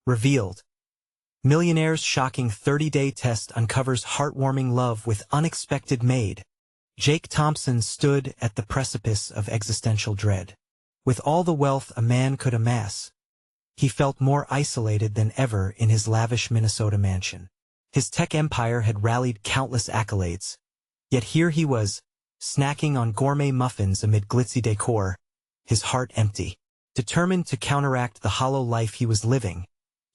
Revealed. Millionaire's shocking 30-day test uncovers heartwarming love with unexpected Maid. Jake Thompson stood at the precipice of existential dread. With all the wealth a man could amass, he felt more isolated than ever in his lavish Minnesota mansion. His tech empire had rallied countless accolades, yet here he was, snacking on gourmet muffins amid glitzy decor, his heart empty. Determined to counteract the hollow life he was living,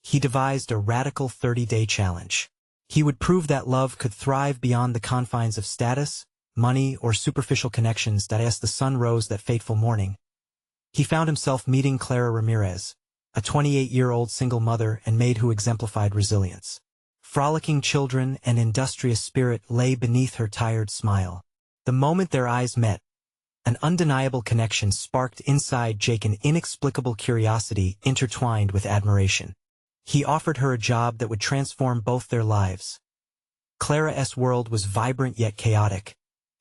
he devised a radical 30-day challenge. He would prove that love could thrive beyond the confines of status, money, or superficial connections. As the sun rose that fateful morning, he found himself meeting Clara Ramirez, a 28-year-old single mother and maid who exemplified resilience. Frolicking children and industrious spirit lay beneath her tired smile. The moment their eyes met, an undeniable connection sparked inside Jake, an inexplicable curiosity intertwined with admiration. He offered her a job that would transform both their lives. Clara's world was vibrant yet chaotic.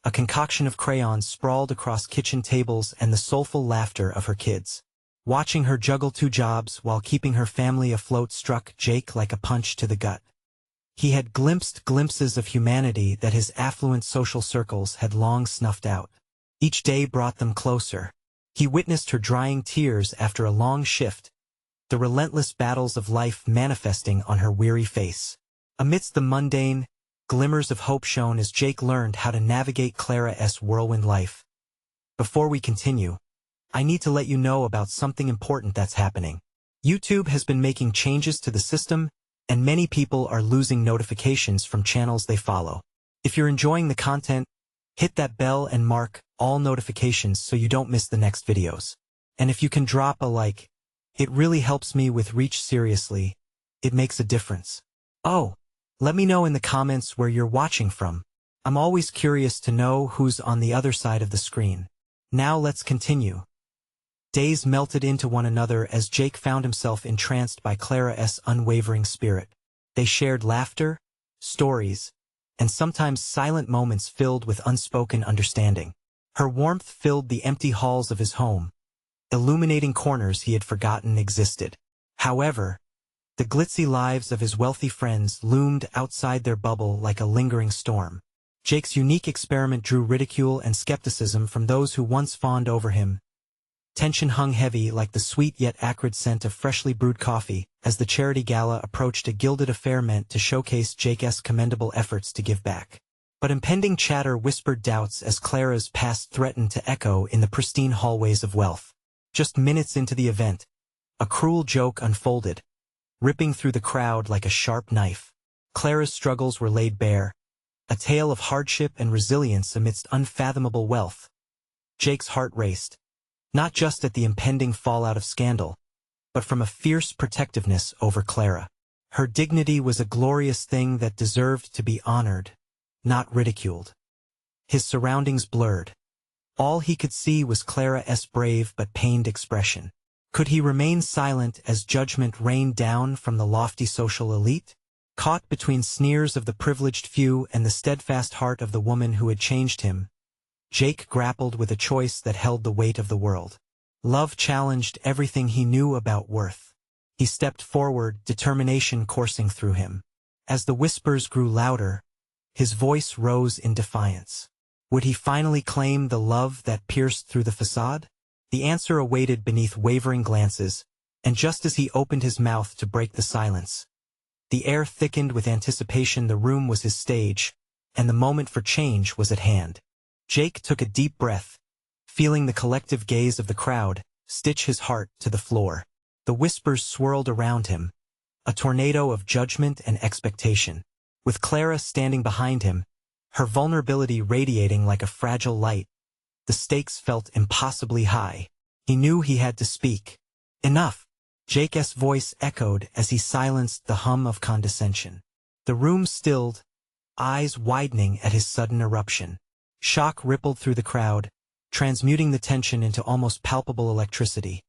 A concoction of crayons sprawled across kitchen tables and the soulful laughter of her kids. Watching her juggle two jobs while keeping her family afloat struck Jake like a punch to the gut. He had glimpsed glimpses of humanity that his affluent social circles had long snuffed out. Each day brought them closer. He witnessed her drying tears after a long shift, the relentless battles of life manifesting on her weary face. Amidst the mundane, glimmers of hope shone as Jake learned how to navigate Clara's whirlwind life. Before we continue, I need to let you know about something important that's happening. YouTube has been making changes to the system, and many people are losing notifications from channels they follow. If you're enjoying the content, hit that bell and mark all notifications so you don't miss the next videos. And if you can drop a like, it really helps me with reach. Seriously, it makes a difference. Oh, let me know in the comments where you're watching from. I'm always curious to know who's on the other side of the screen. Now let's continue. Days melted into one another as Jake found himself entranced by Clara's unwavering spirit. They shared laughter, stories, and sometimes silent moments filled with unspoken understanding. Her warmth filled the empty halls of his home, illuminating corners he had forgotten existed. However, the glitzy lives of his wealthy friends loomed outside their bubble like a lingering storm. Jake's unique experiment drew ridicule and skepticism from those who once fawned over him. Tension hung heavy like the sweet yet acrid scent of freshly brewed coffee as the charity gala approached, a gilded affair meant to showcase Jake's commendable efforts to give back. But impending chatter whispered doubts as Clara's past threatened to echo in the pristine hallways of wealth. Just minutes into the event, a cruel joke unfolded, ripping through the crowd like a sharp knife. Clara's struggles were laid bare, a tale of hardship and resilience amidst unfathomable wealth. Jake's heart raced, not just at the impending fallout of scandal, but from a fierce protectiveness over Clara. Her dignity was a glorious thing that deserved to be honored, not ridiculed. His surroundings blurred. All he could see was Clara's brave but pained expression. Could he remain silent as judgment rained down from the lofty social elite? Caught between sneers of the privileged few and the steadfast heart of the woman who had changed him, Jake grappled with a choice that held the weight of the world. Love challenged everything he knew about worth. He stepped forward, determination coursing through him. As the whispers grew louder, his voice rose in defiance. Would he finally claim the love that pierced through the facade? The answer awaited beneath wavering glances, and just as he opened his mouth to break the silence, the air thickened with anticipation. The room was his stage, and the moment for change was at hand. Jake took a deep breath, feeling the collective gaze of the crowd stitch his heart to the floor. The whispers swirled around him, a tornado of judgment and expectation. With Clara standing behind him, her vulnerability radiating like a fragile light, the stakes felt impossibly high. He knew he had to speak. Enough! Jake's voice echoed as he silenced the hum of condescension. The room stilled, eyes widening at his sudden eruption. Shock rippled through the crowd, transmuting the tension into almost palpable electricity.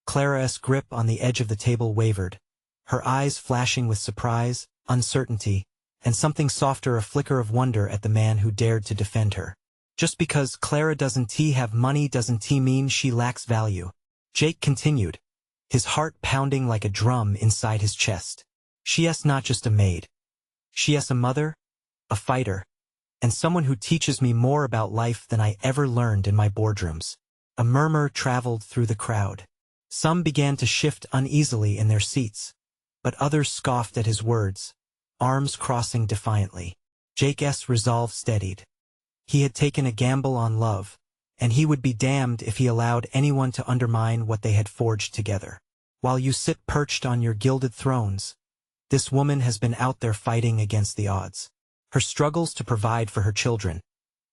Clara's grip on the edge of the table wavered, her eyes flashing with surprise, uncertainty, and something softer, a flicker of wonder at the man who dared to defend her. Just because Clara doesn't have money doesn't mean she lacks value. Jake continued, his heart pounding like a drum inside his chest. She is not just a maid. She is a mother, a fighter, and someone who teaches me more about life than I ever learned in my boardrooms. A murmur traveled through the crowd. Some began to shift uneasily in their seats, but others scoffed at his words, arms crossing defiantly. Jake's resolve steadied. He had taken a gamble on love, and he would be damned if he allowed anyone to undermine what they had forged together. While you sit perched on your gilded thrones, this woman has been out there fighting against the odds. Her struggles to provide for her children,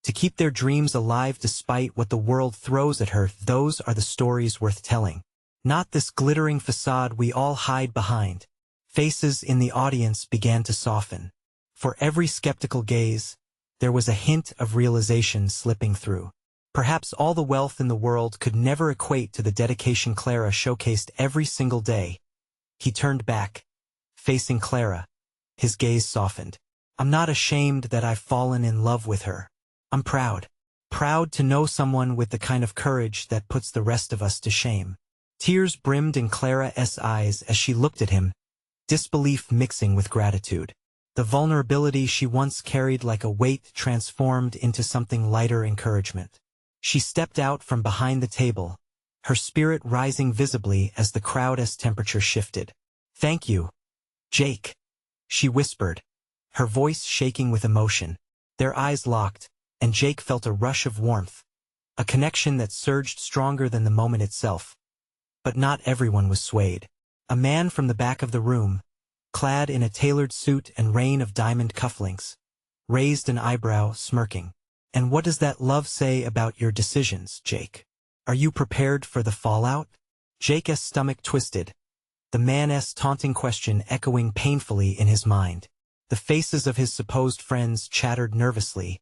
to keep their dreams alive despite what the world throws at her, those are the stories worth telling. Not this glittering facade we all hide behind. Faces in the audience began to soften. For every skeptical gaze, there was a hint of realization slipping through. Perhaps all the wealth in the world could never equate to the dedication Clara showcased every single day. He turned back, facing Clara. His gaze softened. I'm not ashamed that I've fallen in love with her. I'm proud. Proud to know someone with the kind of courage that puts the rest of us to shame. Tears brimmed in Clara's eyes as she looked at him, disbelief mixing with gratitude. The vulnerability she once carried like a weight transformed into something lighter encouragement. She stepped out from behind the table, her spirit rising visibly as the crowd's temperature shifted. Thank you, Jake, she whispered, her voice shaking with emotion. Their eyes locked, and Jake felt a rush of warmth, a connection that surged stronger than the moment itself. But not everyone was swayed. A man from the back of the room, clad in a tailored suit and rain of diamond cufflinks, raised an eyebrow, smirking. And what does that love say about your decisions, Jake? Are you prepared for the fallout? Jake's stomach twisted, the man's taunting question echoing painfully in his mind. The faces of his supposed friends chattered nervously,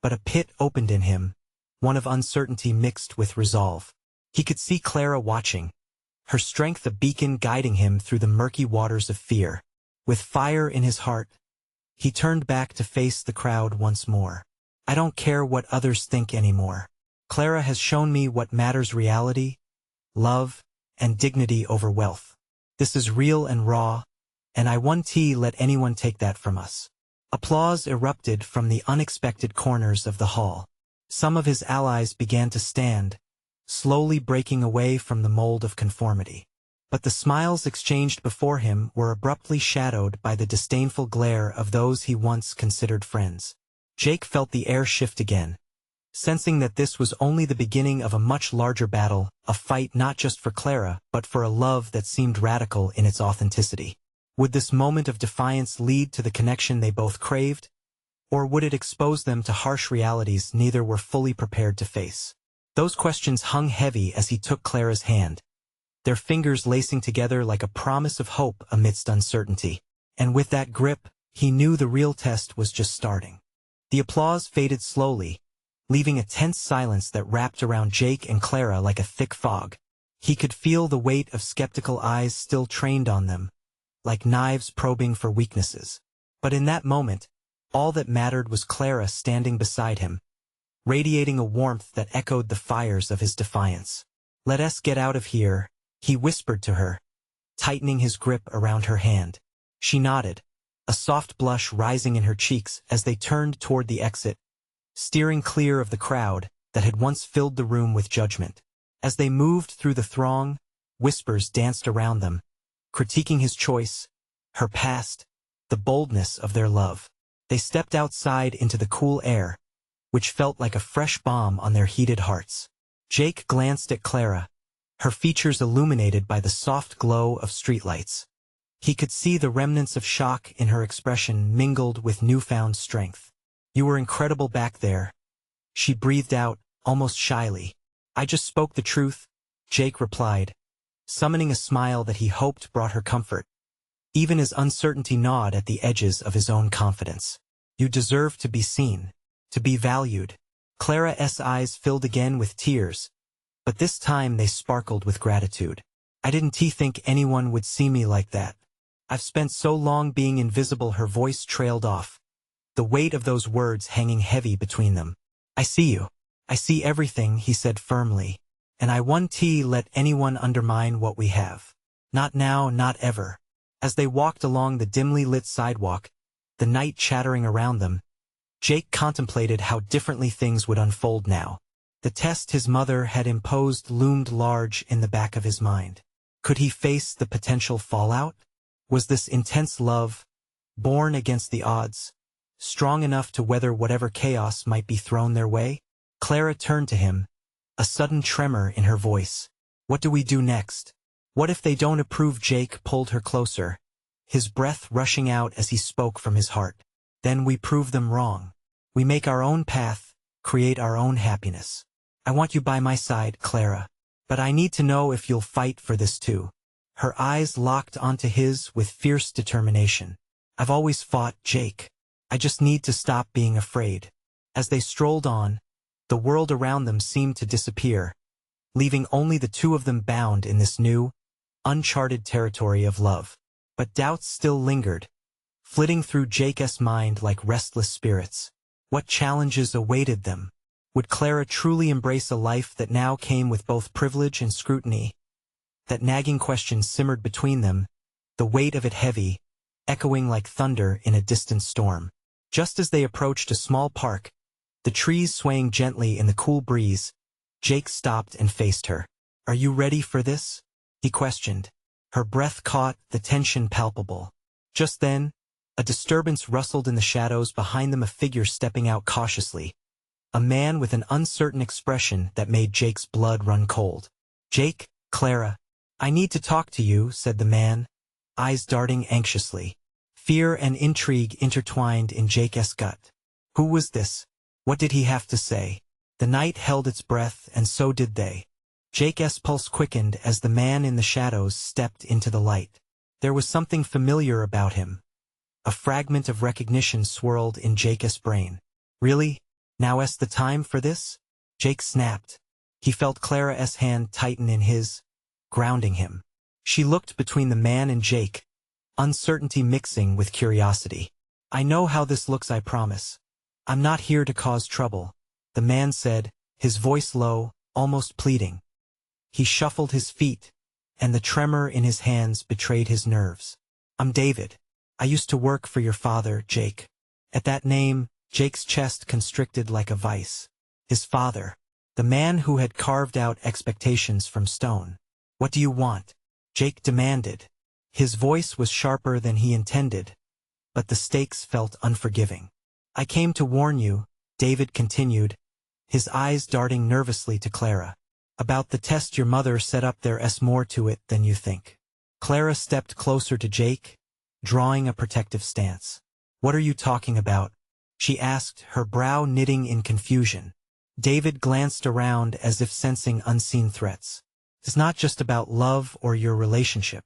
but a pit opened in him, one of uncertainty mixed with resolve. He could see Clara watching, her strength a beacon guiding him through the murky waters of fear. With fire in his heart, he turned back to face the crowd once more. I don't care what others think anymore. Clara has shown me what matters: reality, love, and dignity over wealth. This is real and raw, and I won't let anyone take that from us. Applause erupted from the unexpected corners of the hall. Some of his allies began to stand, slowly breaking away from the mold of conformity. But the smiles exchanged before him were abruptly shadowed by the disdainful glare of those he once considered friends. Jake felt the air shift again, sensing that this was only the beginning of a much larger battle, a fight not just for Clara, but for a love that seemed radical in its authenticity. Would this moment of defiance lead to the connection they both craved, or would it expose them to harsh realities neither were fully prepared to face? Those questions hung heavy as he took Clara's hand, their fingers lacing together like a promise of hope amidst uncertainty. And with that grip, he knew the real test was just starting. The applause faded slowly, leaving a tense silence that wrapped around Jake and Clara like a thick fog. He could feel the weight of skeptical eyes still trained on them, like knives probing for weaknesses. But in that moment, all that mattered was Clara standing beside him, radiating a warmth that echoed the fires of his defiance. Let us get out of here, he whispered to her, tightening his grip around her hand. She nodded, a soft blush rising in her cheeks as they turned toward the exit, steering clear of the crowd that had once filled the room with judgment. As they moved through the throng, whispers danced around them, critiquing his choice, her past, the boldness of their love. They stepped outside into the cool air, which felt like a fresh balm on their heated hearts. Jake glanced at Clara, her features illuminated by the soft glow of streetlights. He could see the remnants of shock in her expression mingled with newfound strength. You were incredible back there, she breathed out, almost shyly. I just spoke the truth, Jake replied, summoning a smile that he hoped brought her comfort. Even his uncertainty gnawed at the edges of his own confidence. You deserve to be seen, to be valued. Clara's eyes filled again with tears, but this time they sparkled with gratitude. I didn't think anyone would see me like that. I've spent so long being invisible. Her voice trailed off, the weight of those words hanging heavy between them. I see you. I see everything, he said firmly, and I won't let anyone undermine what we have. Not now, not ever. As they walked along the dimly lit sidewalk, the night chattering around them, Jake contemplated how differently things would unfold now. The test his mother had imposed loomed large in the back of his mind. Could he face the potential fallout? Was this intense love, born against the odds, strong enough to weather whatever chaos might be thrown their way? Clara turned to him, a sudden tremor in her voice. What do we do next? What if they don't approve? Jake pulled her closer, his breath rushing out as he spoke from his heart. Then we prove them wrong. We make our own path, create our own happiness. I want you by my side, Clara. But I need to know if you'll fight for this too. Her eyes locked onto his with fierce determination. I've always fought, Jake. I just need to stop being afraid. As they strolled on, the world around them seemed to disappear, leaving only the two of them bound in this new, uncharted territory of love. But doubts still lingered, flitting through Jake's mind like restless spirits. What challenges awaited them? Would Clara truly embrace a life that now came with both privilege and scrutiny? That nagging question simmered between them, the weight of it heavy, echoing like thunder in a distant storm. Just as they approached a small park, the trees swaying gently in the cool breeze, Jake stopped and faced her. Are you ready for this? He questioned. Her breath caught, the tension palpable. Just then, a disturbance rustled in the shadows behind them, a figure stepping out cautiously. A man with an uncertain expression that made Jake's blood run cold. Jake, Clara. I need to talk to you, said the man, eyes darting anxiously. Fear and intrigue intertwined in Jake's gut. Who was this? What did he have to say? The night held its breath, and so did they. Jake's pulse quickened as the man in the shadows stepped into the light. There was something familiar about him. A fragment of recognition swirled in Jake's brain. Really? Now's the time for this? Jake snapped. He felt Clara's hand tighten in his, grounding him. She looked between the man and Jake, uncertainty mixing with curiosity. I know how this looks, I promise. I'm not here to cause trouble, the man said, his voice low, almost pleading. He shuffled his feet, and the tremor in his hands betrayed his nerves. I'm David. I used to work for your father, Jake. At that name, Jake's chest constricted like a vice. His father, the man who had carved out expectations from stone. What do you want? Jake demanded. His voice was sharper than he intended, but the stakes felt unforgiving. I came to warn you, David continued, his eyes darting nervously to Clara. About the test your mother set up. There's more to it than you think. Clara stepped closer to Jake, drawing a protective stance. What are you talking about? She asked, her brow knitting in confusion. David glanced around as if sensing unseen threats. It's not just about love or your relationship.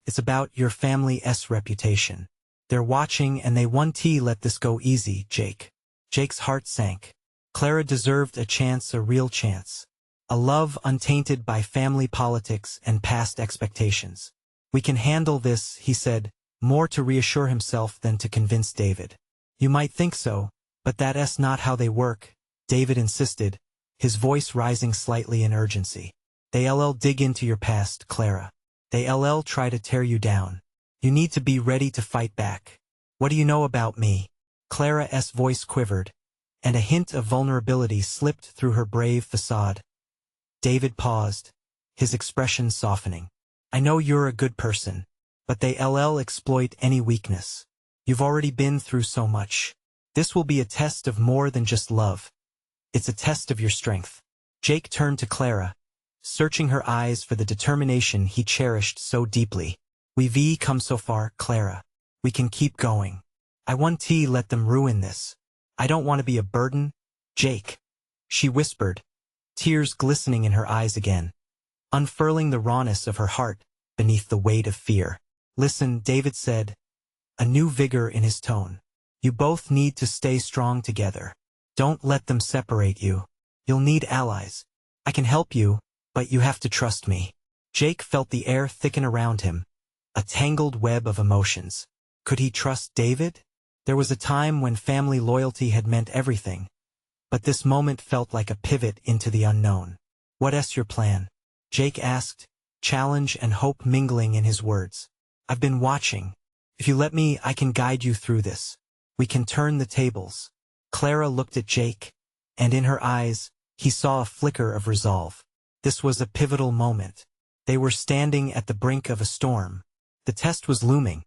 It's about your family's reputation. They're watching and they won't let this go easy, Jake. Jake's heart sank. Clara deserved a chance, a real chance. A love untainted by family politics and past expectations. We can handle this, he said, more to reassure himself than to convince David. You might think so, but that's not how they work, David insisted, his voice rising slightly in urgency. They'll dig into your past, Clara. They'll try to tear you down. You need to be ready to fight back. What do you know about me? Clara's voice quivered, and a hint of vulnerability slipped through her brave facade. David paused, his expression softening. I know you're a good person, but they'll exploit any weakness. You've already been through so much. This will be a test of more than just love. It's a test of your strength. Jake turned to Clara, searching her eyes for the determination he cherished so deeply. We've come so far, Clara. We can keep going. I won't let them ruin this. I don't want to be a burden, Jake. She whispered, tears glistening in her eyes again, unfurling the rawness of her heart beneath the weight of fear. Listen, David said, a new vigor in his tone. You both need to stay strong together. Don't let them separate you. You'll need allies. I can help you, but you have to trust me. Jake felt the air thicken around him, a tangled web of emotions. Could he trust David? There was a time when family loyalty had meant everything, but this moment felt like a pivot into the unknown. "What's your plan?" Jake asked, challenge and hope mingling in his words. "I've been watching. If you let me, I can guide you through this. We can turn the tables." Clara looked at Jake, and in her eyes, he saw a flicker of resolve. This was a pivotal moment. They were standing at the brink of a storm. The test was looming.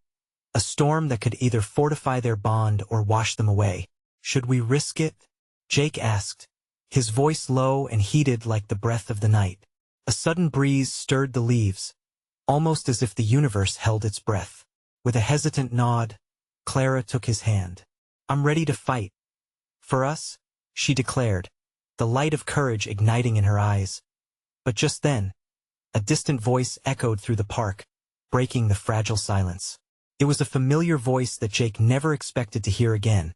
A storm that could either fortify their bond or wash them away. "Should we risk it?" Jake asked, his voice low and heated like the breath of the night. A sudden breeze stirred the leaves, almost as if the universe held its breath. With a hesitant nod, Clara took his hand. "I'm ready to fight. For us," she declared, the light of courage igniting in her eyes. But just then, a distant voice echoed through the park, breaking the fragile silence. It was a familiar voice that Jake never expected to hear again.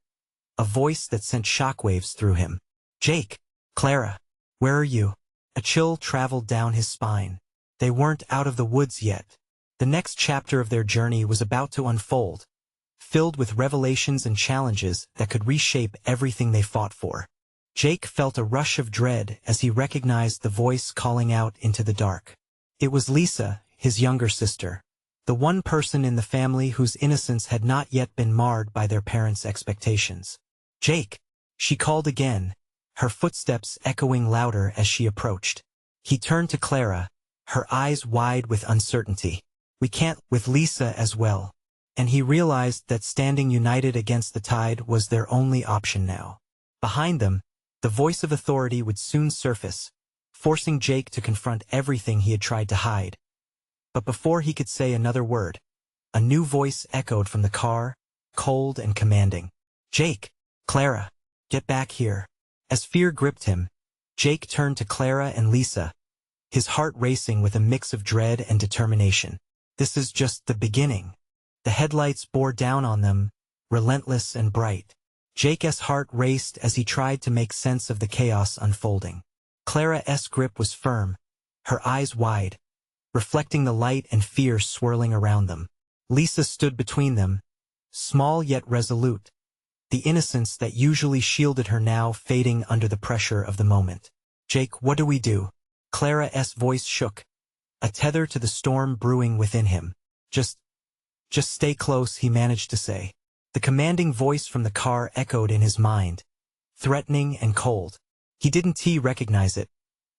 A voice that sent shockwaves through him. "Jake! Clara! Where are you?" A chill traveled down his spine. They weren't out of the woods yet. The next chapter of their journey was about to unfold, filled with revelations and challenges that could reshape everything they fought for. Jake felt a rush of dread as he recognized the voice calling out into the dark. It was Lisa, his younger sister, the one person in the family whose innocence had not yet been marred by their parents' expectations. "Jake!" she called again, her footsteps echoing louder as she approached. He turned to Clara, her eyes wide with uncertainty. "We can't with Lisa as well." And he realized that standing united against the tide was their only option now. Behind them, the voice of authority would soon surface, forcing Jake to confront everything he had tried to hide. But before he could say another word, a new voice echoed from the car, cold and commanding. "Jake! Clara! Get back here!" As fear gripped him, Jake turned to Clara and Lisa, his heart racing with a mix of dread and determination. This is just the beginning. The headlights bore down on them, relentless and bright. Jake's heart raced as he tried to make sense of the chaos unfolding. Clara's grip was firm, her eyes wide, reflecting the light and fear swirling around them. Lisa stood between them, small yet resolute, the innocence that usually shielded her now fading under the pressure of the moment. "Jake, what do we do?" Clara's voice shook, a tether to the storm brewing within him. Just stay close," he managed to say. The commanding voice from the car echoed in his mind, threatening and cold. He didn't recognize it,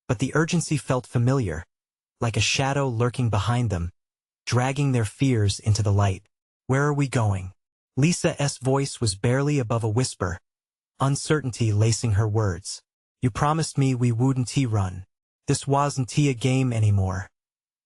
but the urgency felt familiar, like a shadow lurking behind them, dragging their fears into the light. "Where are we going?" Lisa's voice was barely above a whisper, uncertainty lacing her words. "You promised me we wouldn't run. This wasn't a game anymore.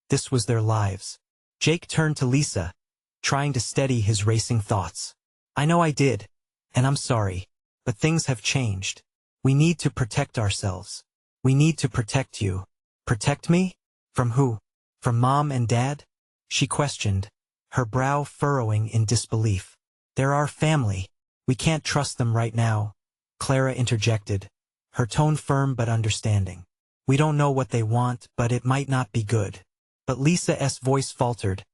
This was their lives." Jake turned to Lisa, trying to steady his racing thoughts. "I know I did, and I'm sorry, but things have changed. We need to protect ourselves. We need to protect you." "Protect me? From who? From Mom and Dad?" she questioned, her brow furrowing in disbelief. "They're our family. We can't trust them right now," Clara interjected, her tone firm but understanding. "We don't know what they want, but it might not be good." But Lisa's voice faltered.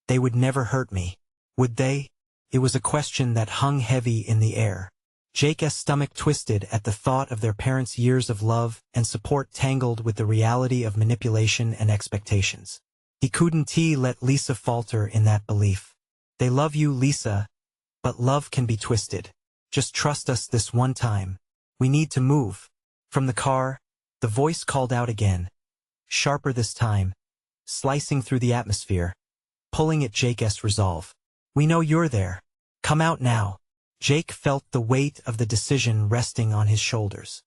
"They would never hurt me, would they?" It was a question that hung heavy in the air. Jake's stomach twisted at the thought of their parents' years of love and support tangled with the reality of manipulation and expectations. He couldn't let Lisa falter in that belief. "They love you, Lisa, but love can be twisted. Just trust us this one time. We need to move." From the car, the voice called out again, sharper this time, slicing through the atmosphere, pulling at Jake's resolve. "We know you're there. Come out now." Jake felt the weight of the decision resting on his shoulders.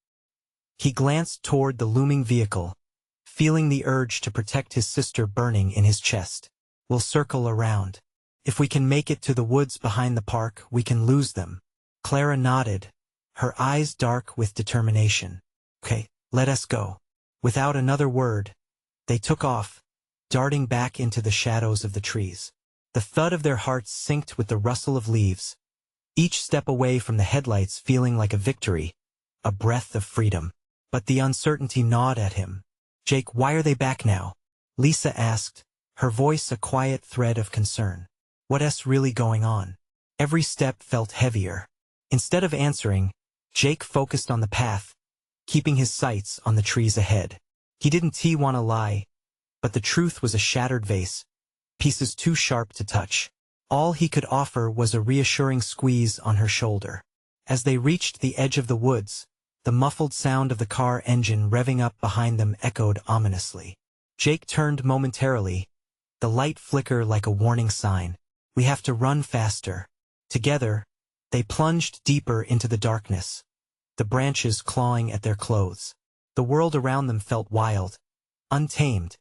He glanced toward the looming vehicle, feeling the urge to protect his sister burning in his chest. "We'll circle around. If we can make it to the woods behind the park, we can lose them." Clara nodded, her eyes dark with determination. "Okay, let us go." Without another word, they took off, darting back into the shadows of the trees. The thud of their hearts synced with the rustle of leaves, each step away from the headlights feeling like a victory, a breath of freedom. But the uncertainty gnawed at him. "Jake, why are they back now?" Lisa asked, her voice a quiet thread of concern. "What's really going on?" Every step felt heavier. Instead of answering, Jake focused on the path, keeping his sights on the trees ahead. He didn't want to lie, but the truth was a shattered vase, pieces too sharp to touch. All he could offer was a reassuring squeeze on her shoulder. As they reached the edge of the woods, the muffled sound of the car engine revving up behind them echoed ominously. Jake turned momentarily, the light flicker like a warning sign. We have to run faster. Together, they plunged deeper into the darkness, the branches clawing at their clothes. The world around them felt wild, untamed,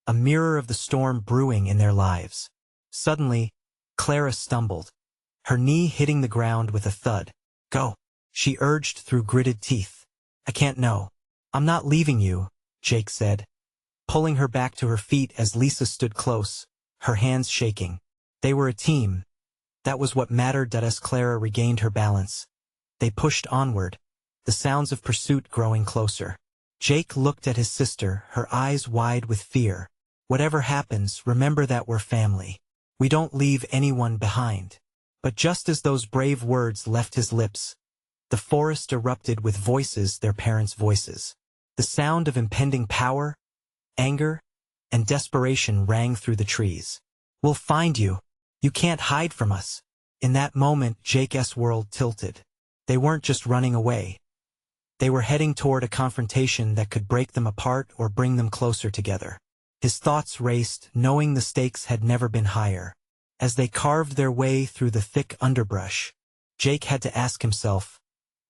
a mirror of the storm brewing in their lives. Suddenly, Clara stumbled, her knee hitting the ground with a thud. Go, she urged through gritted teeth. I can't know. I'm not leaving you, Jake said, pulling her back to her feet as Lisa stood close, her hands shaking. They were a team. That was what mattered. As Clara regained her balance, they pushed onward, the sounds of pursuit growing closer. Jake looked at his sister, her eyes wide with fear. Whatever happens, remember that we're family. We don't leave anyone behind. But just as those brave words left his lips, the forest erupted with voices, their parents' voices. The sound of impending power, anger, and desperation rang through the trees. We'll find you. You can't hide from us. In that moment, Jake's world tilted. They weren't just running away. They were heading toward a confrontation that could break them apart or bring them closer together. His thoughts raced, knowing the stakes had never been higher. As they carved their way through the thick underbrush, Jake had to ask himself,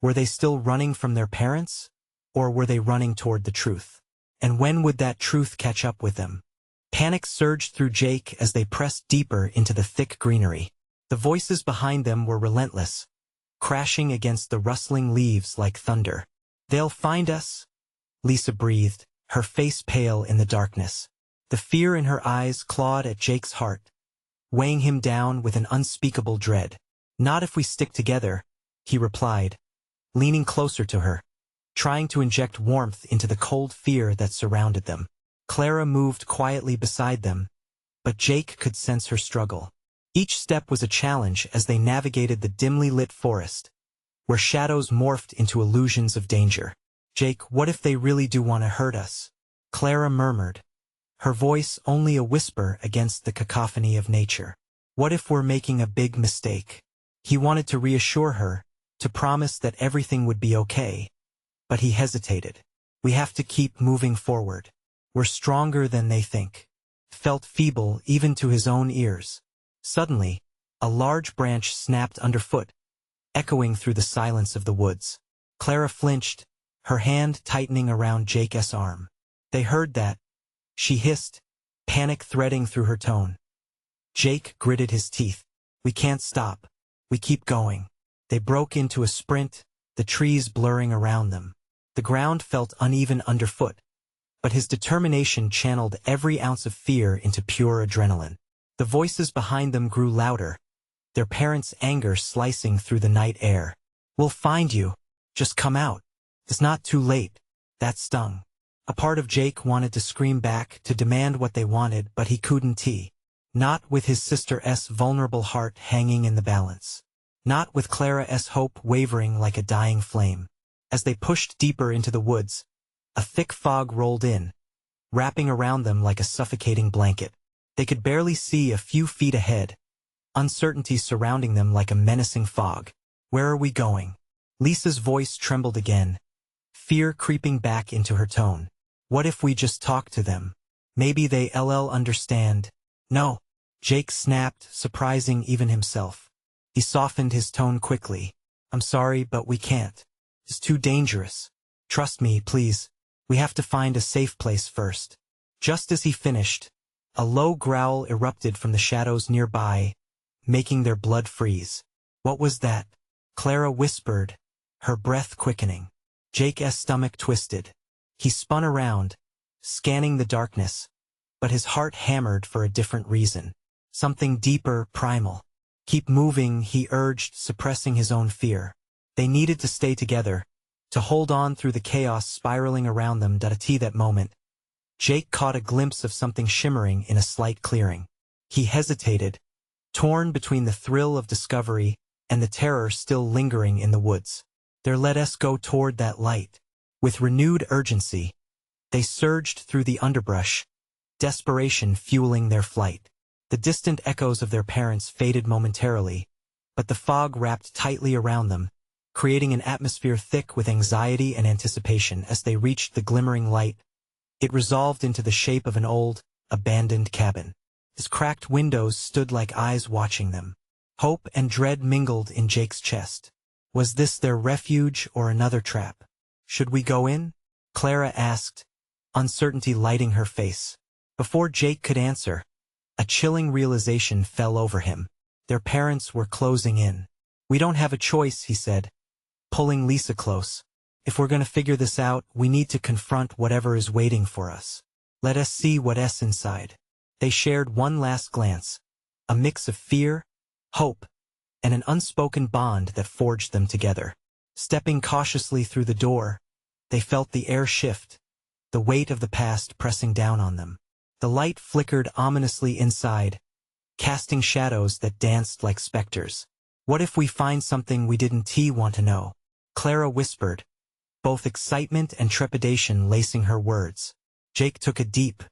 were they still running from their parents? Or were they running toward the truth? And when would that truth catch up with them? Panic surged through Jake as they pressed deeper into the thick greenery. The voices behind them were relentless, crashing against the rustling leaves like thunder. They'll find us, Lisa breathed, her face pale in the darkness. The fear in her eyes clawed at Jake's heart, weighing him down with an unspeakable dread. Not if we stick together, he replied, leaning closer to her, trying to inject warmth into the cold fear that surrounded them. Clara moved quietly beside them, but Jake could sense her struggle. Each step was a challenge as they navigated the dimly lit forest, where shadows morphed into illusions of danger. Jake, what if they really do want to hurt us? Clara murmured, her voice only a whisper against the cacophony of nature. What if we're making a big mistake? He wanted to reassure her, to promise that everything would be okay. But he hesitated. We have to keep moving forward. We're stronger than they think. Felt feeble even to his own ears. Suddenly, a large branch snapped underfoot, echoing through the silence of the woods. Clara flinched, her hand tightening around Jake's arm. They heard that, she hissed, panic threading through her tone. Jake gritted his teeth. We can't stop. We keep going. They broke into a sprint, the trees blurring around them. The ground felt uneven underfoot, but his determination channeled every ounce of fear into pure adrenaline. The voices behind them grew louder, their parents' anger slicing through the night air. We'll find you. Just come out. It's not too late. That stung. A part of Jake wanted to scream back, to demand what they wanted, but he couldn't. Not with his sister's vulnerable heart hanging in the balance. Not with Clara's hope wavering like a dying flame. As they pushed deeper into the woods, a thick fog rolled in, wrapping around them like a suffocating blanket. They could barely see a few feet ahead, uncertainty surrounding them like a menacing fog. Where are we going? Lisa's voice trembled again, fear creeping back into her tone. What if we just talk to them? Maybe they'll understand. No, Jake snapped, surprising even himself. He softened his tone quickly. I'm sorry, but we can't. It's too dangerous. Trust me, please. We have to find a safe place first. Just as he finished, a low growl erupted from the shadows nearby, making their blood freeze. What was that? Clara whispered, her breath quickening. Jake's stomach twisted. He spun around, scanning the darkness, but his heart hammered for a different reason. Something deeper, primal. Keep moving, he urged, suppressing his own fear. They needed to stay together, to hold on through the chaos spiraling around them. At that moment, Jake caught a glimpse of something shimmering in a slight clearing. He hesitated, torn between the thrill of discovery and the terror still lingering in the woods. Let us go toward that light. With renewed urgency, They surged through the underbrush, desperation fueling their flight. The distant echoes of their parents faded momentarily, but the fog wrapped tightly around them, creating an atmosphere thick with anxiety and anticipation. As they reached the glimmering light, it resolved into the shape of an old, abandoned cabin. Its cracked windows stood like eyes watching them. Hope and dread mingled in Jake's chest. Was this their refuge or another trap? Should we go in? Clara asked, uncertainty lighting her face. Before Jake could answer, a chilling realization fell over him. Their parents were closing in. We don't have a choice, he said, pulling Lisa close. If we're going to figure this out, we need to confront whatever is waiting for us. Let us see what's inside. They shared one last glance, a mix of fear, hope, and an unspoken bond that forged them together. Stepping cautiously through the door, they felt the air shift, the weight of the past pressing down on them. The light flickered ominously inside, casting shadows that danced like specters. What if we find something we didn't want to know? Clara whispered, both excitement and trepidation lacing her words. Jake took a deep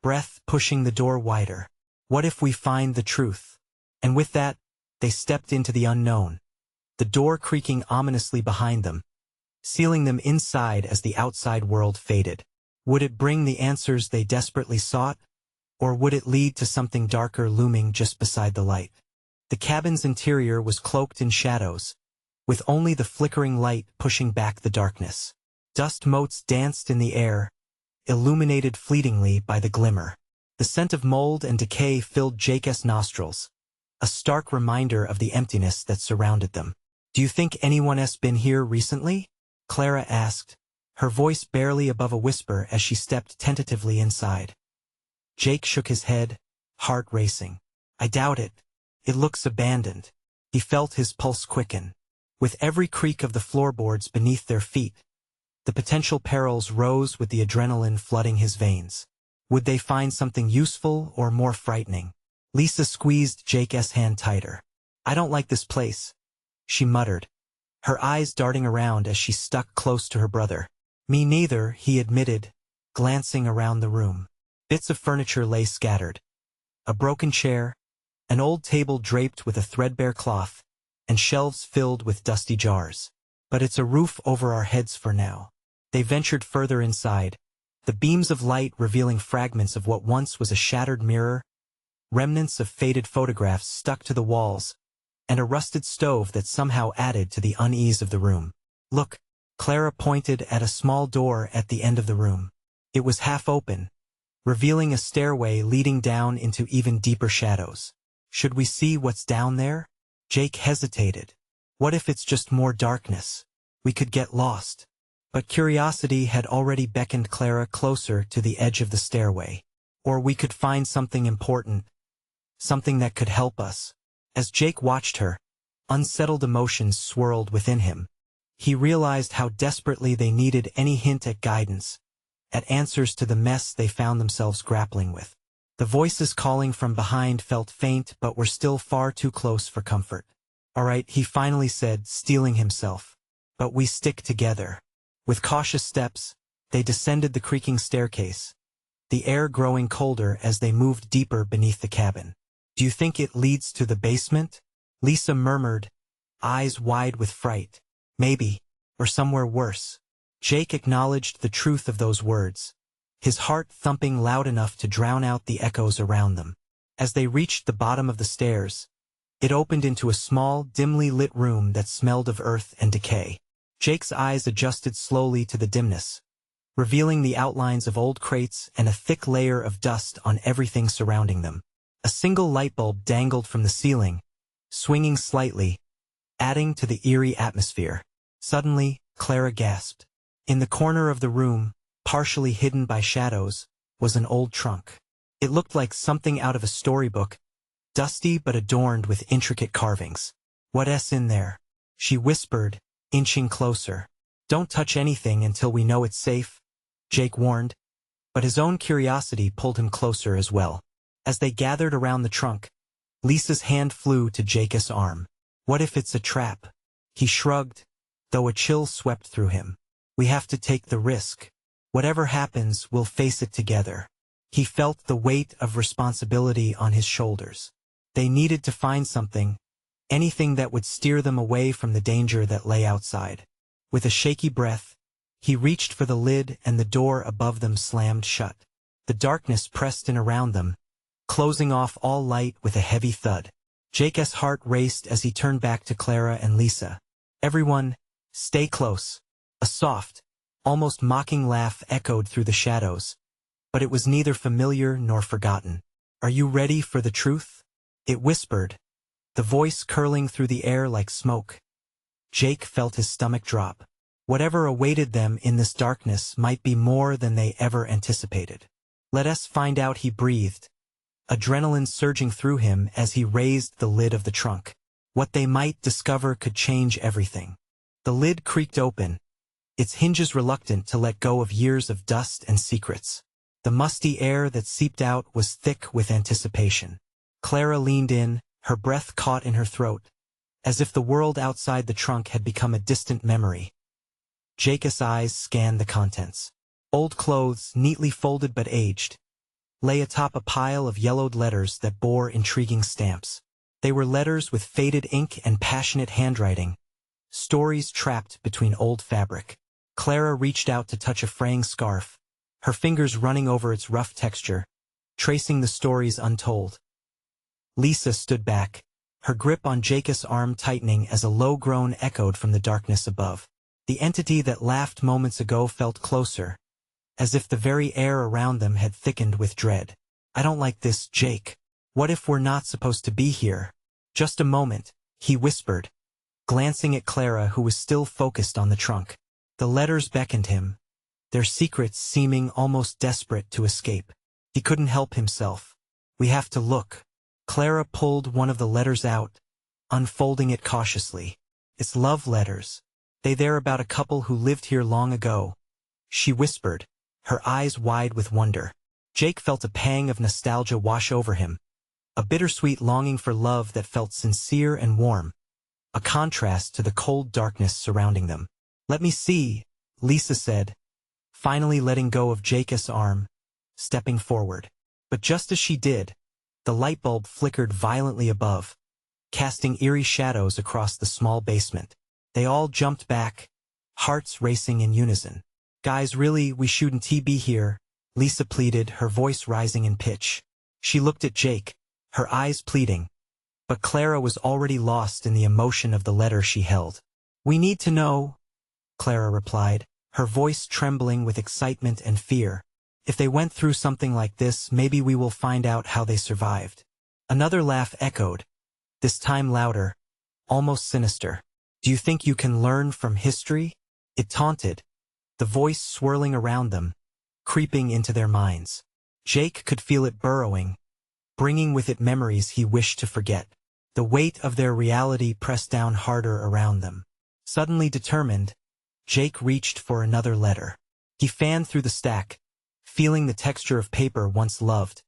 breath, pushing the door wider. What if we find the truth? And with that, they stepped into the unknown, the door creaking ominously behind them, sealing them inside as the outside world faded. Would it bring the answers they desperately sought, or would it lead to something darker looming just beside the light? The cabin's interior was cloaked in shadows, with only the flickering light pushing back the darkness. Dust motes danced in the air, illuminated fleetingly by the glimmer. The scent of mold and decay filled Jake's nostrils, a stark reminder of the emptiness that surrounded them. Do you think anyone's been here recently? Clara asked, her voice barely above a whisper as she stepped tentatively inside. Jake shook his head, heart racing. I doubt it. It looks abandoned. He felt his pulse quicken. With every creak of the floorboards beneath their feet, the potential perils rose with the adrenaline flooding his veins. Would they find something useful or more frightening? Lisa squeezed Jake's hand tighter. I don't like this place, she muttered, her eyes darting around as she stuck close to her brother. Me neither, he admitted, glancing around the room. Bits of furniture lay scattered. A broken chair, an old table draped with a threadbare cloth, and shelves filled with dusty jars. But it's a roof over our heads for now. They ventured further inside, the beams of light revealing fragments of what once was a shattered mirror, remnants of faded photographs stuck to the walls, and a rusted stove that somehow added to the unease of the room. Look, Clara pointed at a small door at the end of the room. It was half open, revealing a stairway leading down into even deeper shadows. Should we see what's down there? Jake hesitated. What if it's just more darkness? We could get lost. But curiosity had already beckoned Clara closer to the edge of the stairway. Or we could find something important, something that could help us. As Jake watched her, unsettled emotions swirled within him. He realized how desperately they needed any hint at guidance, at answers to the mess they found themselves grappling with. The voices calling from behind felt faint but were still far too close for comfort. All right, he finally said, steeling himself. But we stick together. With cautious steps, they descended the creaking staircase, the air growing colder as they moved deeper beneath the cabin. Do you think it leads to the basement? Lisa murmured, eyes wide with fright. Maybe, or somewhere worse. Jake acknowledged the truth of those words, his heart thumping loud enough to drown out the echoes around them. As they reached the bottom of the stairs, it opened into a small, dimly lit room that smelled of earth and decay. Jake's eyes adjusted slowly to the dimness, revealing the outlines of old crates and a thick layer of dust on everything surrounding them. A single light bulb dangled from the ceiling, swinging slightly, adding to the eerie atmosphere. Suddenly, Clara gasped. In the corner of the room, partially hidden by shadows, was an old trunk. It looked like something out of a storybook, dusty but adorned with intricate carvings. What's in there? She whispered, inching closer. Don't touch anything until we know it's safe, Jake warned, but his own curiosity pulled him closer as well. As they gathered around the trunk, Lisa's hand flew to Jake's arm. What if it's a trap? He shrugged, though a chill swept through him. We have to take the risk. Whatever happens, we'll face it together. He felt the weight of responsibility on his shoulders. They needed to find something, anything that would steer them away from the danger that lay outside. With a shaky breath, he reached for the lid and the door above them slammed shut. The darkness pressed in around them, closing off all light with a heavy thud. Jake's heart raced as he turned back to Clara and Lisa. "Everyone, stay close." A soft, almost mocking laugh echoed through the shadows, but it was neither familiar nor forgotten. "Are you ready for the truth?" it whispered, the voice curling through the air like smoke. Jake felt his stomach drop. Whatever awaited them in this darkness might be more than they ever anticipated. "Let us find out," he breathed, adrenaline surging through him as he raised the lid of the trunk. What they might discover could change everything. The lid creaked open, its hinges reluctant to let go of years of dust and secrets. The musty air that seeped out was thick with anticipation. Clara leaned in, her breath caught in her throat, as if the world outside the trunk had become a distant memory. Jake's eyes scanned the contents. Old clothes, neatly folded but aged, lay atop a pile of yellowed letters that bore intriguing stamps. They were letters with faded ink and passionate handwriting, stories trapped between old fabric. Clara reached out to touch a fraying scarf, her fingers running over its rough texture, tracing the stories untold. Lisa stood back, her grip on Jake's arm tightening as a low groan echoed from the darkness above. The entity that laughed moments ago felt closer, as if the very air around them had thickened with dread. "I don't like this, Jake. What if we're not supposed to be here?" "Just a moment," he whispered, glancing at Clara, who was still focused on the trunk. The letters beckoned him, their secrets seeming almost desperate to escape. He couldn't help himself. "We have to look." Clara pulled one of the letters out, unfolding it cautiously. "It's love letters. They're about a couple who lived here long ago," she whispered, her eyes wide with wonder. Jake felt a pang of nostalgia wash over him, a bittersweet longing for love that felt sincere and warm, a contrast to the cold darkness surrounding them. "Let me see," Lisa said, finally letting go of Jake's arm, stepping forward. But just as she did, the light bulb flickered violently above, casting eerie shadows across the small basement. They all jumped back, hearts racing in unison. "Guys, really, we shouldn't be here," Lisa pleaded, her voice rising in pitch. She looked at Jake, her eyes pleading, but Clara was already lost in the emotion of the letter she held. "We need to know," Clara replied, her voice trembling with excitement and fear. "If they went through something like this, maybe we will find out how they survived." Another laugh echoed, this time louder, almost sinister. "Do you think you can learn from history?" it taunted, the voice swirling around them, creeping into their minds. Jake could feel it burrowing, bringing with it memories he wished to forget. The weight of their reality pressed down harder around them. Suddenly determined, Jake reached for another letter. He fanned through the stack, feeling the texture of paper once loved,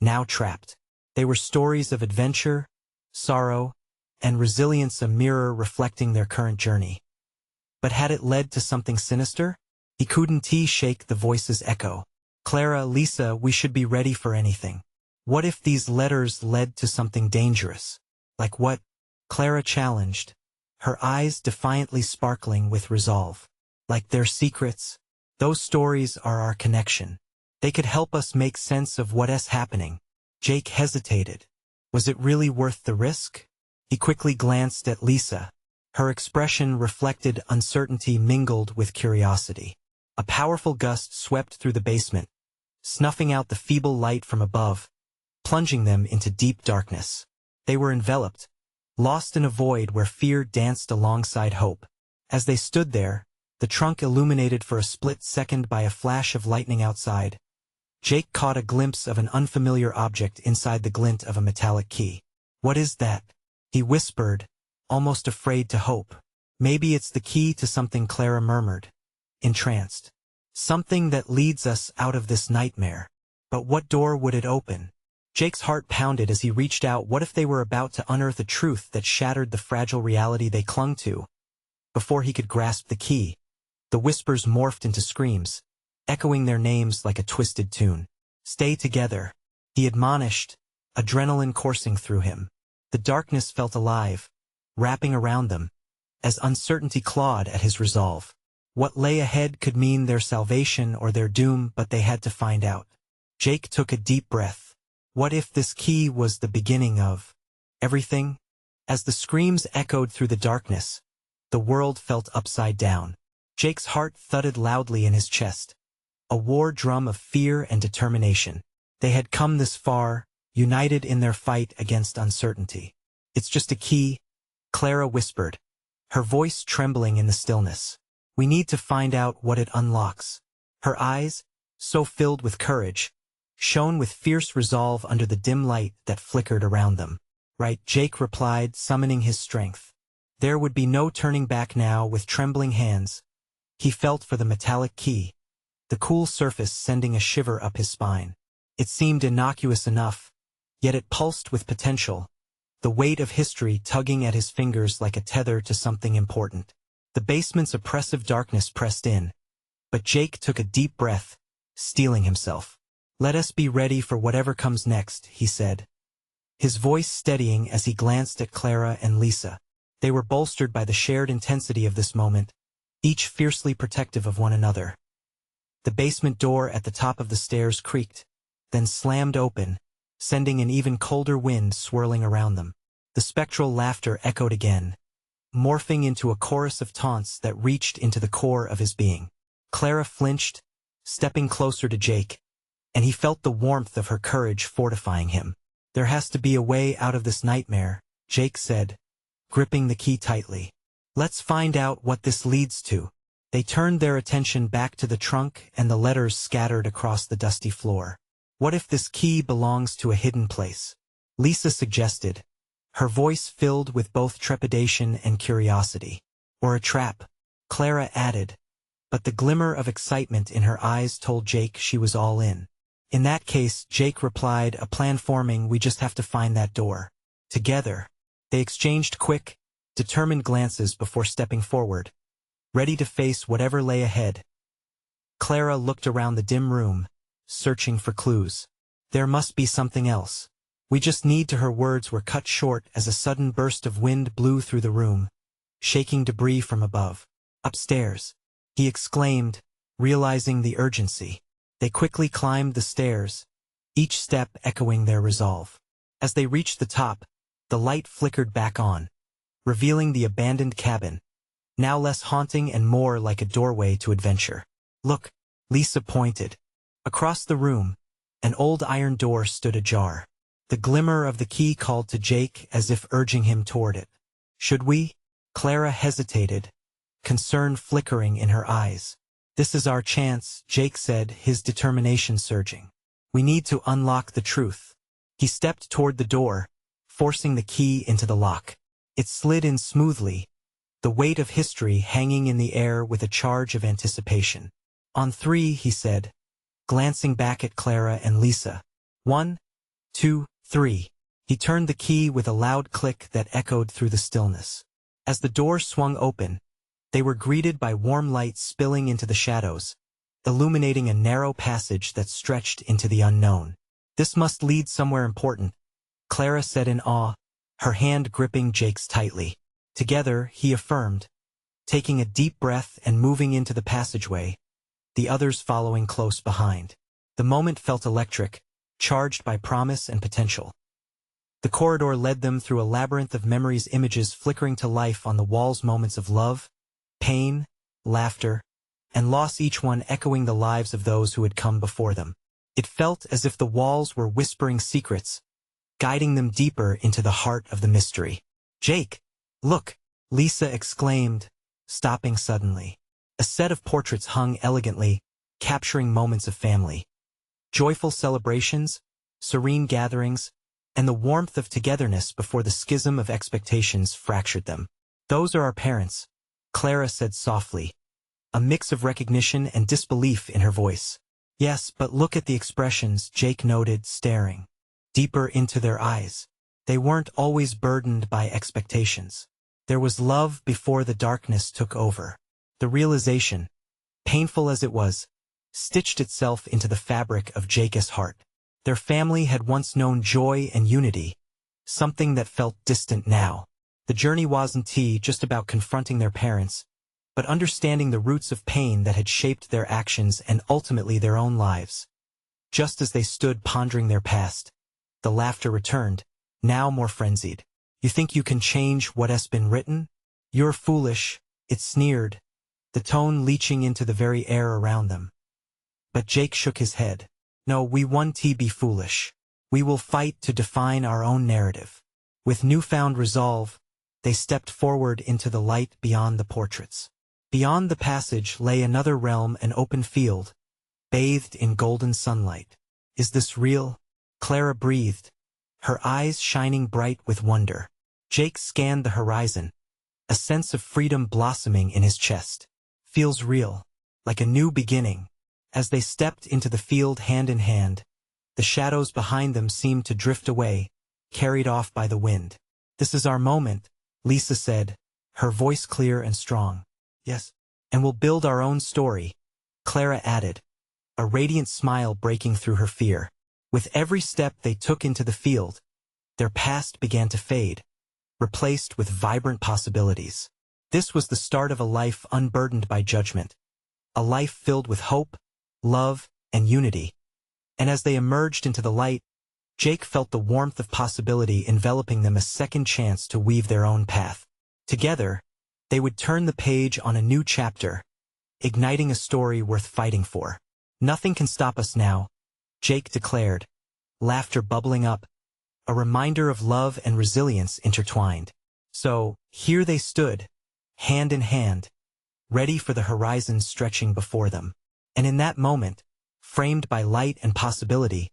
now trapped. They were stories of adventure, sorrow, and resilience, a mirror reflecting their current journey. But had it led to something sinister? He couldn't shake the voice's echo. "Clara, Lisa, we should be ready for anything. What if these letters led to something dangerous?" "Like what?" Clara challenged, her eyes defiantly sparkling with resolve. "Like their secrets. Those stories are our connection. They could help us make sense of what's happening." Jake hesitated. Was it really worth the risk? He quickly glanced at Lisa. Her expression reflected uncertainty mingled with curiosity. A powerful gust swept through the basement, snuffing out the feeble light from above, plunging them into deep darkness. They were enveloped, lost in a void where fear danced alongside hope. As they stood there, the trunk illuminated for a split second by a flash of lightning outside, Jake caught a glimpse of an unfamiliar object inside the glint of a metallic key. "What is that?" he whispered, almost afraid to hope. "Maybe it's the key to something," Clara murmured, entranced. "Something that leads us out of this nightmare. But what door would it open?" Jake's heart pounded as he reached out. What if they were about to unearth a truth that shattered the fragile reality they clung to? Before he could grasp the key, the whispers morphed into screams, echoing their names like a twisted tune. "Stay together," he admonished, adrenaline coursing through him. The darkness felt alive, wrapping around them, as uncertainty clawed at his resolve. What lay ahead could mean their salvation or their doom, but they had to find out. Jake took a deep breath. What if this key was the beginning of everything? As the screams echoed through the darkness, the world felt upside down. Jake's heart thudded loudly in his chest, a war drum of fear and determination. They had come this far, united in their fight against uncertainty. "It's just a key," Clara whispered, her voice trembling in the stillness. "We need to find out what it unlocks." Her eyes, so filled with courage, shone with fierce resolve under the dim light that flickered around them. "Right," Jake replied, summoning his strength. There would be no turning back now. With trembling hands, he felt for the metallic key, the cool surface sending a shiver up his spine. It seemed innocuous enough, yet it pulsed with potential, the weight of history tugging at his fingers like a tether to something important. The basement's oppressive darkness pressed in, but Jake took a deep breath, steeling himself. "Let us be ready for whatever comes next," he said, his voice steadying as he glanced at Clara and Lisa. They were bolstered by the shared intensity of this moment, each fiercely protective of one another. The basement door at the top of the stairs creaked, then slammed open, sending an even colder wind swirling around them. The spectral laughter echoed again, morphing into a chorus of taunts that reached into the core of his being. Clara flinched, stepping closer to Jake, and he felt the warmth of her courage fortifying him. "There has to be a way out of this nightmare," Jake said, gripping the key tightly. "Let's find out what this leads to." They turned their attention back to the trunk and the letters scattered across the dusty floor. "What if this key belongs to a hidden place?" Lisa suggested, her voice filled with both trepidation and curiosity. "Or a trap," Clara added, but the glimmer of excitement in her eyes told Jake she was all in. "In that case," Jake replied, "a plan forming. We just have to find that door." Together, they exchanged quick, determined glances before stepping forward, ready to face whatever lay ahead. Clara looked around the dim room, searching for clues. "There must be something else. We just need to." Her words were cut short as a sudden burst of wind blew through the room, shaking debris from above. "Upstairs," he exclaimed, realizing the urgency. They quickly climbed the stairs, each step echoing their resolve. As they reached the top, the light flickered back on, revealing the abandoned cabin, now less haunting and more like a doorway to adventure. "Look," Lisa pointed. Across the room, an old iron door stood ajar. The glimmer of the key called to Jake as if urging him toward it. "Should we?" Clara hesitated, concern flickering in her eyes. "This is our chance," Jake said, his determination surging. "We need to unlock the truth." He stepped toward the door, forcing the key into the lock. It slid in smoothly, the weight of history hanging in the air with a charge of anticipation. "On three," he said, glancing back at Clara and Lisa. "1, 2, 3. He turned the key with a loud click that echoed through the stillness. As the door swung open, they were greeted by warm light spilling into the shadows, illuminating a narrow passage that stretched into the unknown. "This must lead somewhere important," Clara said in awe, her hand gripping Jake's tightly. "Together," he affirmed, taking a deep breath and moving into the passageway, the others following close behind. The moment felt electric, charged by promise and potential. The corridor led them through a labyrinth of memories, images flickering to life on the walls, moments of love, pain, laughter, and loss, each one echoing the lives of those who had come before them. It felt as if the walls were whispering secrets, guiding them deeper into the heart of the mystery. "Jake, look!" Lisa exclaimed, stopping suddenly. A set of portraits hung elegantly, capturing moments of family, joyful celebrations, serene gatherings, and the warmth of togetherness before the schism of expectations fractured them. "Those are our parents," Clara said softly, a mix of recognition and disbelief in her voice. "Yes, but look at the expressions," Jake noted, staring deeper into their eyes. They weren't always burdened by expectations. There was love before the darkness took over. The realization, painful as it was, stitched itself into the fabric of Jake's heart. Their family had once known joy and unity, something that felt distant now. The journey wasn't just about confronting their parents, but understanding the roots of pain that had shaped their actions and ultimately their own lives. Just as they stood pondering their past, the laughter returned, now more frenzied. "You think you can change what has been written? You're foolish," it sneered, the tone leaching into the very air around them. But Jake shook his head. "No, we won't be foolish. We will fight to define our own narrative." With newfound resolve, they stepped forward into the light beyond the portraits. Beyond the passage lay another realm, an open field, bathed in golden sunlight. "Is this real?" Clara breathed, her eyes shining bright with wonder. Jake scanned the horizon, a sense of freedom blossoming in his chest. "Feels real, like a new beginning." As they stepped into the field hand in hand, the shadows behind them seemed to drift away, carried off by the wind. "This is our moment," Lisa said, her voice clear and strong. "Yes, and we'll build our own story," Clara added, a radiant smile breaking through her fear. With every step they took into the field, their past began to fade, replaced with vibrant possibilities. This was the start of a life unburdened by judgment, a life filled with hope, love, and unity. And as they emerged into the light, Jake felt the warmth of possibility enveloping them, a second chance to weave their own path. Together, they would turn the page on a new chapter, igniting a story worth fighting for. "Nothing can stop us now," Jake declared, laughter bubbling up, a reminder of love and resilience intertwined. So, here they stood, hand in hand, ready for the horizon stretching before them. And in that moment, framed by light and possibility,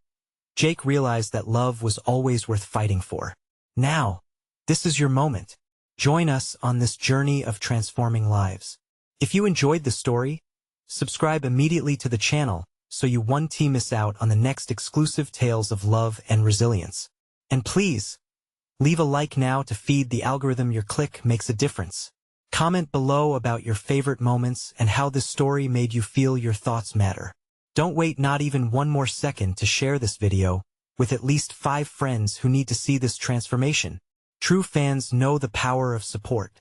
Jake realized that love was always worth fighting for. Now, this is your moment. Join us on this journey of transforming lives. If you enjoyed the story, subscribe immediately to the channel so you won't miss out on the next exclusive tales of love and resilience. And please, leave a like now to feed the algorithm. Your click makes a difference. Comment below about your favorite moments and how this story made you feel. Your thoughts matter. Don't wait not even one more second to share this video with at least 5 friends who need to see this transformation. True fans know the power of support.